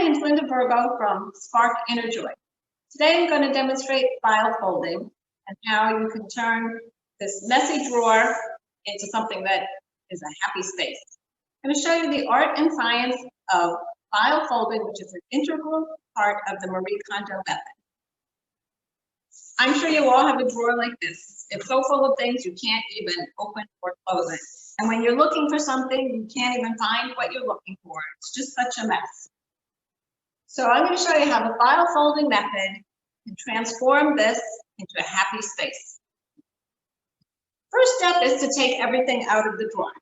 name's Linda Virgo from Spark Inner Joy. Today I'm going to demonstrate file folding and how you can turn this messy drawer into something that is a happy space. I'm going to show you the art and science of file folding, which is an integral part of the Marie Kondo method. I'm sure you all have a drawer like this. It's so full of things you can't even open or close it. And when you're looking for something, you can't even find what you're looking for. It's just such a mess. So I'm going to show you how the file folding method can transform this into a happy space. First step is to take everything out of the drawer.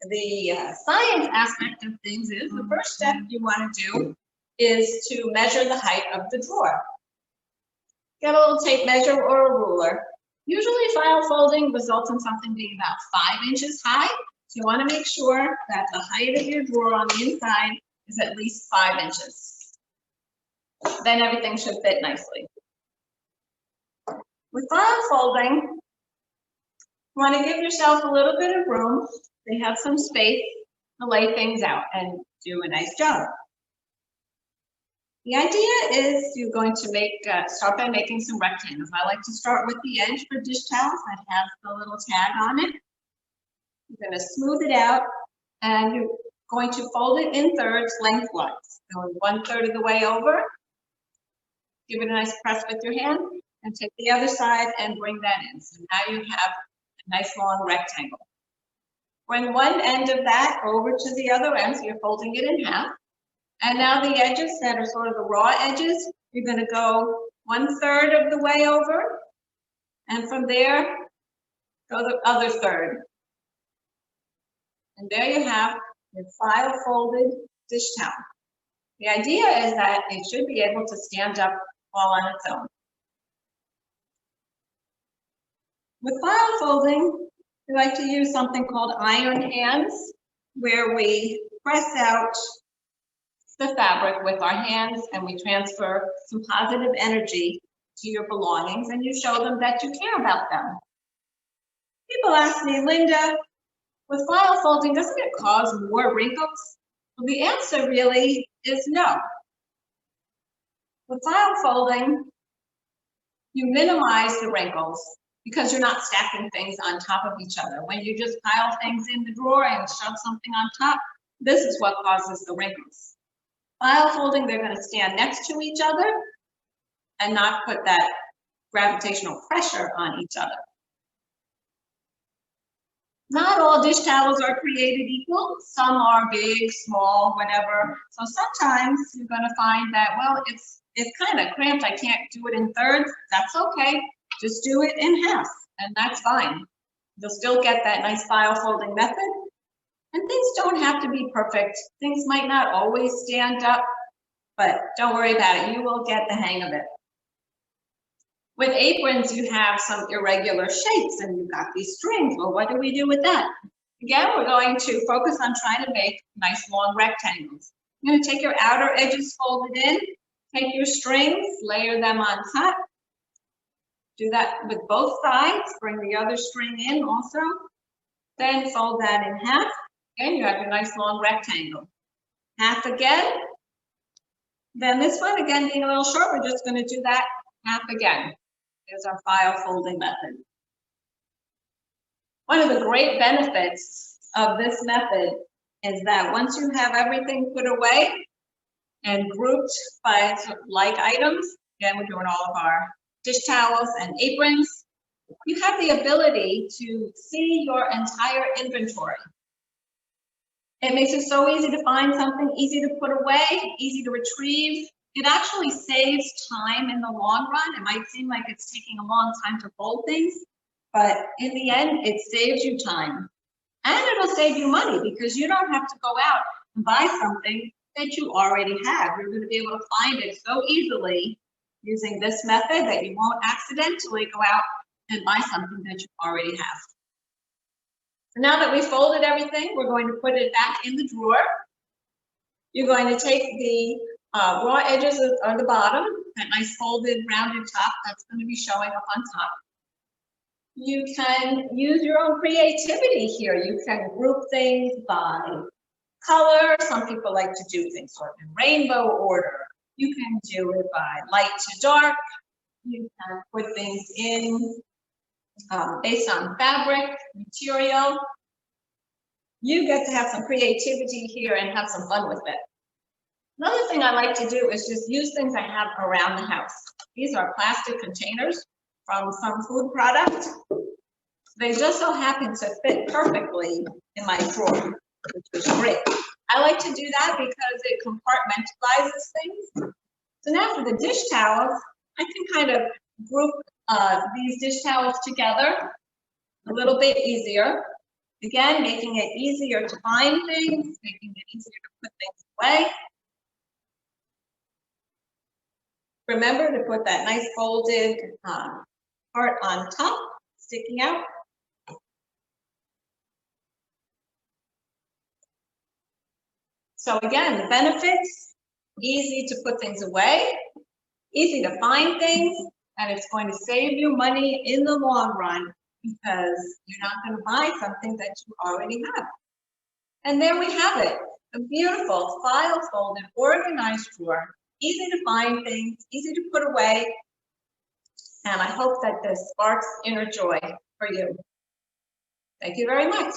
The science aspect of things is the first step you want to do is to measure the height of the drawer. Get a little tape measure or a ruler. Usually file folding results in something being about 5 inches high. So you want to make sure that the height of your drawer on the inside is at least 5 inches. Then everything should fit nicely. With file folding, you want to give yourself a little bit of room to have some space to lay things out and do a nice job. The idea is you're going to start by making some rectangles. I like to start with the edge for dish towels that has the little tag on it. You're going to smooth it out and you're going to fold it in thirds lengthwise. Going 1/3 of the way over. Give it a nice press with your hand and take the other side and bring that in. So now you have a nice long rectangle. Bring one end of that over to the other end, so you're folding it in half. And now the edges that are sort of the raw edges, you're going to go 1/3 of the way over. And from there, go the other third. And there you have your file folded dish towel. The idea is that it should be able to stand up all on its own. With file folding, we like to use something called iron hands, where we press out the fabric with our hands and we transfer some positive energy to your belongings and you show them that you care about them. People ask me, Linda, with file folding, doesn't it cause more wrinkles? Well, the answer really is no. With file folding, you minimize the wrinkles because you're not stacking things on top of each other. When you just pile things in the drawer and shove something on top, this is what causes the wrinkles. File folding, they're going to stand next to each other and not put that gravitational pressure on each other. Not all dish towels are created equal. Some are big, small, whatever. So sometimes you're going to find that, well, it's kind of cramped. I can't do it in thirds. That's okay. Just do it in half, and that's fine. You'll still get that nice file folding method. And things don't have to be perfect. Things might not always stand up, but don't worry about it. You will get the hang of it. With aprons, you have some irregular shapes and you've got these strings. Well, what do we do with that? Again, we're going to focus on trying to make nice long rectangles. You're going to take your outer edges folded in, take your strings, layer them on top. Do that with both sides. Bring the other string in also. Then fold that in half. Again, you have your nice long rectangle. Half again. Then this one, again, being a little short, we're just going to do that half again. Here's our file folding method. One of the great benefits of this method is that once you have everything put away and grouped by like items, again, we're doing all of our dish towels and aprons, you have the ability to see your entire inventory. It makes it so easy to find something, easy to put away, easy to retrieve. It actually saves time in the long run. It might seem like it's taking a long time to fold things, but in the end, it saves you time. And it'll save you money because you don't have to go out and buy something that you already have. You're going to be able to find it so easily using this method that you won't accidentally go out and buy something that you already have. So now that we've folded everything, we're going to put it back in the drawer. You're going to take the raw edges of the bottom, that nice folded rounded top that's going to be showing up on top. You can use your own creativity here. You can group things by color. Some people like to do things sort of in rainbow order. You can do it by light to dark. You can put things in based on fabric, material. You get to have some creativity here and have some fun with it. Another thing I like to do is just use things I have around the house. These are plastic containers from some food product. They just so happen to fit perfectly in my drawer, which is great. I like to do that because it compartmentalizes things. So now for the dish towels, I can kind of group these dish towels together a little bit easier. Again, making it easier to find things, making it easier to put things away. Remember to put that nice folded part on top, sticking out. So again, the benefits, easy to put things away, easy to find things, and it's going to save you money in the long run because you're not going to buy something that you already have. And there we have it, a beautiful file folded, organized drawer, easy to find things, easy to put away, and I hope that this sparks inner joy for you. Thank you very much.